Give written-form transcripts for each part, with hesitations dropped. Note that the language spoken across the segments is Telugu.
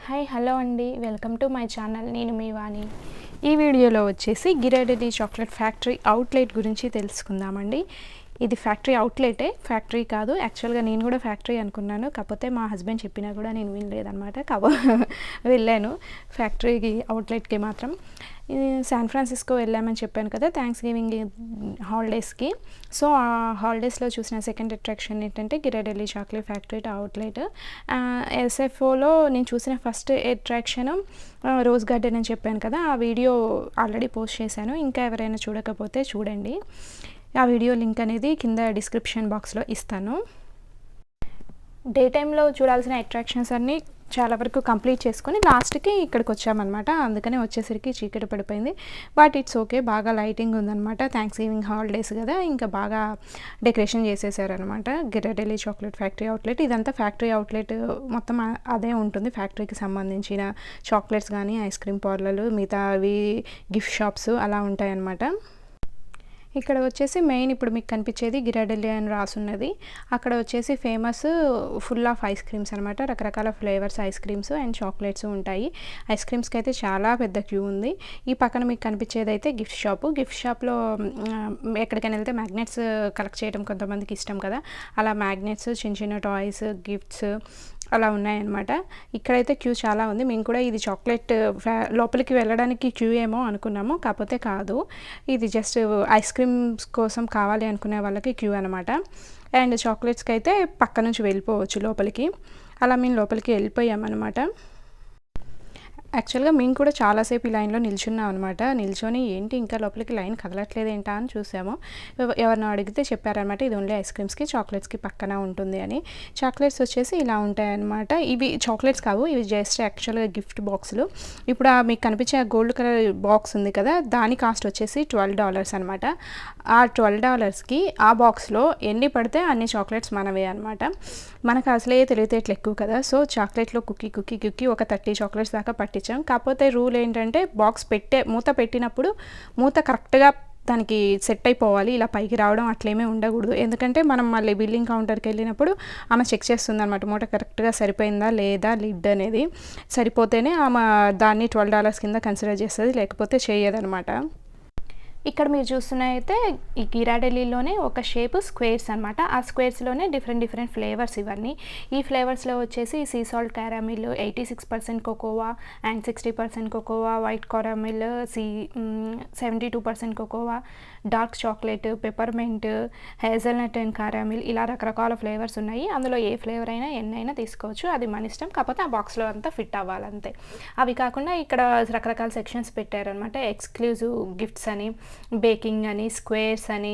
హాయ్ హలో అండి, వెల్కమ్ టు మై ఛానల్. నేను మీ వాణి. ఈ వీడియోలో వచ్చేసి గిరాడెల్లి చాక్లెట్ ఫ్యాక్టరీ అవుట్లెట్ గురించి తెలుసుకుందామండి. ఇది ఫ్యాక్టరీ అవుట్లెటే, ఫ్యాక్టరీ కాదు. యాక్చువల్గా నేను కూడా ఫ్యాక్టరీ అనుకున్నాను, కాకపోతే మా హస్బెండ్ చెప్పినా కూడా నేను వినలేదన్నమాట. వెళ్ళాను ఫ్యాక్టరీకి అవుట్లెట్కి మాత్రం. శాన్ ఫ్రాన్సిస్కో వెళ్ళామని చెప్పాను కదా, థ్యాంక్స్ గివింగ్ హాలిడేస్కి. సో ఆ హాలిడేస్లో చూసిన సెకండ్ అట్రాక్షన్ ఏంటంటే గిరాడెల్లి చాక్లెట్ ఫ్యాక్టరీ అవుట్లెట్. ఎస్ఎఫ్ఓలో నేను చూసిన ఫస్ట్ అట్రాక్షన్ రోజ్ గార్డెన్ అని చెప్పాను కదా, ఆ వీడియో ఆల్రెడీ పోస్ట్ చేశాను. ఇంకా ఎవరైనా చూడకపోతే చూడండి. ఆ వీడియో లింక్ అనేది కింద డిస్క్రిప్షన్ బాక్స్లో ఇస్తాను. డే టైంలో చూడాల్సిన అట్రాక్షన్స్ అన్నీ చాలా వరకు కంప్లీట్ చేసుకొని లాస్ట్కి ఇక్కడికి వచ్చామన్నమాట. అందుకనే వచ్చేసరికి చీకటి పడిపోయింది. బట్ ఇట్స్ ఓకే, బాగా లైటింగ్ ఉందన్నమాట. థ్యాంక్స్ గివింగ్ హాలిడేస్ కదా, ఇంకా బాగా డెకరేషన్ చేసేసారనమాట. Ghirardelli chocolate factory outlet. ఇదంతా ఫ్యాక్టరీ అవుట్లెట్ మొత్తం అదే ఉంటుంది. ఫ్యాక్టరీకి సంబంధించిన చాక్లెట్స్ కానీ, ఐస్ క్రీమ్ పార్లర్లు, మిగతావి గిఫ్ట్ షాప్స్ అలా ఉంటాయన్నమాట. ఇక్కడ వచ్చేసి మెయిన్ ఇప్పుడు మీకు కనిపించేది గిరాడెల్లి అని రాసున్నది. అక్కడ వచ్చేసి famous full of ice creams అనమాట. రకరకాల flavours ice creams and chocolates ఉంటాయి. ఐస్ క్రీమ్స్కి అయితే చాలా పెద్ద క్యూ ఉంది. ఈ పక్కన మీకు కనిపించేది అయితే గిఫ్ట్ షాపు. గిఫ్ట్ షాప్లో ఎక్కడికైనా వెళ్తే మ్యాగ్నెట్స్ కలెక్ట్ చేయడం కొంతమందికి ఇష్టం కదా, అలా మ్యాగ్నెట్స్, చిన్న చిన్న టాయ్స్, గిఫ్ట్స్ అలా ఉన్నాయన్నమాట. ఇక్కడైతే క్యూ చాలా ఉంది. మేము కూడా ఇది చాక్లెట్ లోపలికి వెళ్ళడానికి క్యూ ఏమో అనుకున్నాము, కాకపోతే కాదు. ఇది జస్ట్ ఐస్ క్రీమ్స్ కోసం కావాలి అనుకునే వాళ్ళకి క్యూ అనమాట. అండ్ చాక్లెట్స్కి అయితే పక్క నుంచి వెళ్ళిపోవచ్చు లోపలికి. అలా మేము లోపలికి వెళ్ళిపోయామన్నమాట. యాక్చువల్గా మేము కూడా చాలాసేపు ఈ లైన్లో నిల్చున్నాం అనమాట. నిల్చొని ఏంటి ఇంకా లోపలికి లైన్ కదలట్లేదు ఏంటా అని చూసాము. ఎవరినో అడిగితే చెప్పారనమాట, ఇది ఓన్లీ ఐస్ క్రీమ్స్కి, చాక్లెట్స్కి పక్కన ఉంటుంది అని. చాక్లెట్స్ వచ్చేసి ఇలా ఉంటాయన్నమాట. ఇవి చాక్లెట్స్ కావు, ఇవి జస్ట్ యాక్చువల్గా గిఫ్ట్ బాక్సులు. ఇప్పుడు మీకు కనిపించే గోల్డ్ కలర్ బాక్స్ ఉంది కదా, దాని కాస్ట్ వచ్చేసి $12 అనమాట. ఆ $12కి ఆ బాక్స్లో ఎన్ని పడితే అన్ని చాక్లెట్స్ మనవే అనమాట. మనకు అసలే తెలివితేటలు ఎక్కువ కదా, సో చాక్లెట్లో కుక్కి ఒక 30 చాక్లెట్స్ దాకా పట్టించాం. కాకపోతే రూల్ ఏంటంటే బాక్స్ మూత పెట్టినప్పుడు మూత కరెక్ట్గా దానికి సెట్ అయిపోవాలి, ఇలా పైకి రావడం అట్లేమీ ఉండకూడదు. ఎందుకంటే మనం మళ్ళీ బిల్లింగ్ కౌంటర్కి వెళ్ళినప్పుడు ఆమె చెక్ చేస్తుంది అనమాట, మూట కరెక్ట్గా సరిపోయిందా లేదా, లిడ్ అనేది సరిపోతేనే ఆమె దాన్ని $12 కింద కన్సిడర్ చేస్తుంది, లేకపోతే చేయదనమాట. ఇక్కడ మీరు చూస్తున్నైతే ఈ గిరాడెల్లిలోనే ఒక షేప్ స్క్వేర్స్ అనమాట. ఆ స్క్వేర్స్లోనే డిఫరెంట్ ఫ్లేవర్స్ ఇవన్నీ. ఈ ఫ్లేవర్స్లో వచ్చేసి sea salt caramel, 86% cocoa and 60% cocoa, white caramel, 72% cocoa, dark chocolate, peppermint, hazelnut and caramel, ఇలా రకరకాల ఫ్లేవర్స్ ఉన్నాయి. అందులో ఏ ఫ్లేవర్ అయినా ఎన్నైనా తీసుకోవచ్చు, అది మన ఇష్టం. కాకపోతే ఆ బాక్స్లో అంతా ఫిట్ అవ్వాలంతే. అవి కాకుండా ఇక్కడ రకరకాల సెక్షన్స్ పెట్టారనమాట. ఎక్స్క్లూజివ్ గిఫ్ట్స్ అని, బేకింగ్ అని, స్క్వేర్స్ అని,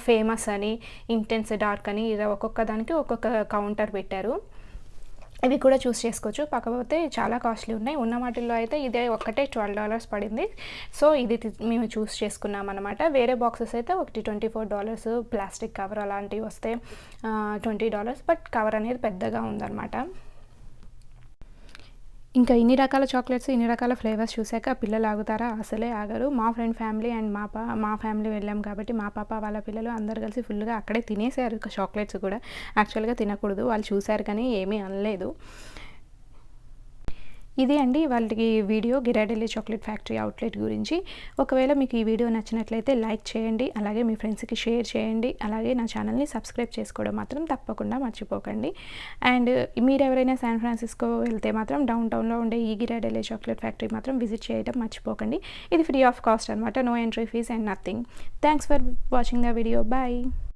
ఫేమస్ అని, ఇంటెన్స్ డార్క్ అని, ఇలా ఒక్కొక్క దానికి ఒక్కొక్క కౌంటర్ పెట్టారు. ఇవి కూడా చూస్ చేసుకోవచ్చు, కాకపోతే చాలా కాస్ట్లీ ఉన్నాయి. ఉన్న వాటిల్లో అయితే ఇదే ఒక్కటే $12 పడింది. సో ఇది మేము చూస్ చేసుకున్నాం అనమాట. వేరే బాక్సెస్ అయితే ఒకటి $24, ప్లాస్టిక్ కవర్ అలాంటివి వస్తే $20, బట్ కవర్ అనేది పెద్దగా ఉందన్నమాట. ఇంకా ఇన్ని రకాల చాక్లెట్స్, ఇన్ని రకాల ఫ్లేవర్స్ చూసాక పిల్లలు ఆగుతారా? అసలే ఆగరు. మా ఫ్రెండ్ ఫ్యామిలీ అండ్ మా ఫ్యామిలీ వెళ్ళాం కాబట్టి మా పాప వాళ్ళ పిల్లలు అందరు కలిసి ఫుల్గా అక్కడే తినేసారు. చాక్లెట్స్ కూడా యాక్చువల్గా తినకూడదు, వాళ్ళు చూసారు కానీ ఏమీ అనలేదు. ఇది అండి వాళ్ళకి వీడియో గిరాడెల్లి చాక్లెట్ ఫ్యాక్టరీ అవుట్లెట్ గురించి. ఒకవేళ మీకు ఈ వీడియో నచ్చినట్లయితే లైక్ చేయండి, అలాగే మీ ఫ్రెండ్స్కి షేర్ చేయండి, అలాగే నా ఛానల్ని సబ్స్క్రైబ్ చేసుకోవడం మాత్రం తప్పకుండా మర్చిపోకండి. అండ్ మీరు ఎవరైనా శాన్ ఫ్రాన్సిస్కో వెళ్తే మాత్రం డౌన్టౌన్లో ఉండే ఈ గిరాడెల్లి చాక్లెట్ ఫ్యాక్టరీ మాత్రం విజిట్ చేయడం మర్చిపోకండి. ఇది ఫ్రీ ఆఫ్ కాస్ట్ అనమాట, no entry fees and nothing. Thanks for watching the video. Bye.